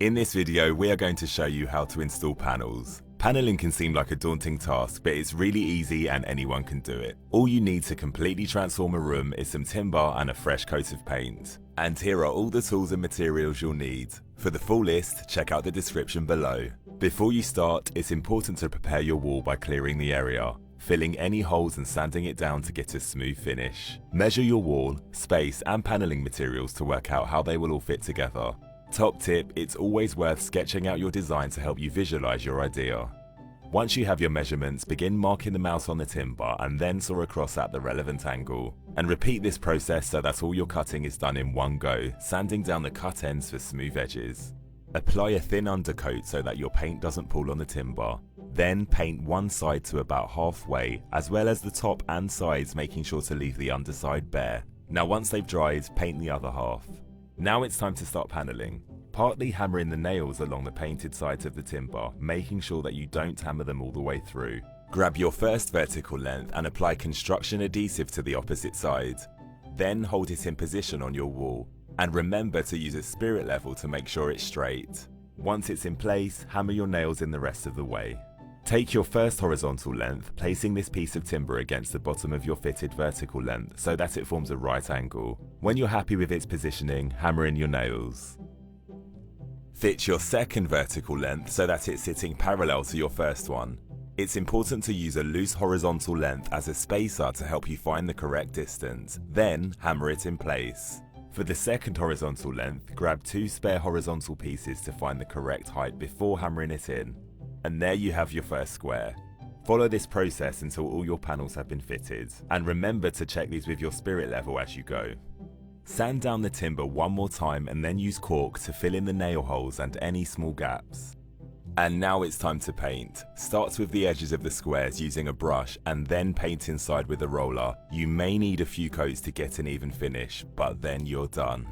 In this video, we are going to show you how to install panels. Paneling can seem like a daunting task, but it's really easy and anyone can do it. All you need to completely transform a room is some timber and a fresh coat of paint. And here are all the tools and materials you'll need. For the full list, check out the description below. Before you start, it's important to prepare your wall by clearing the area, filling any holes and sanding it down to get a smooth finish. Measure your wall, space and paneling materials to work out how they will all fit together. Top tip, it's always worth sketching out your design to help you visualize your idea. Once you have your measurements, begin marking them out on the timber and then saw across at the relevant angle. And repeat this process so that all your cutting is done in one go, sanding down the cut ends for smooth edges. Apply a thin undercoat so that your paint doesn't pool on the timber. Then paint one side to about halfway, as well as the top and sides, making sure to leave the underside bare. Now once they've dried, paint the other half. Now it's time to start paneling. Partly hammer in the nails along the painted sides of the timber, making sure that you don't hammer them all the way through. Grab your first vertical length and apply construction adhesive to the opposite side. Then hold it in position on your wall. And remember to use a spirit level to make sure it's straight. Once it's in place, hammer your nails in the rest of the way. Take your first horizontal length, placing this piece of timber against the bottom of your fitted vertical length so that it forms a right angle. When you're happy with its positioning, hammer in your nails. Fit your second vertical length so that it's sitting parallel to your first one. It's important to use a loose horizontal length as a spacer to help you find the correct distance, then hammer it in place. For the second horizontal length, grab two spare horizontal pieces to find the correct height before hammering it in. And there you have your first square. Follow this process until all your panels have been fitted, and remember to check these with your spirit level as you go. Sand down the timber one more time and then use caulk to fill in the nail holes and any small gaps. And now it's time to paint. Start with the edges of the squares using a brush and then paint inside with a roller. You may need a few coats to get an even finish, but then you're done.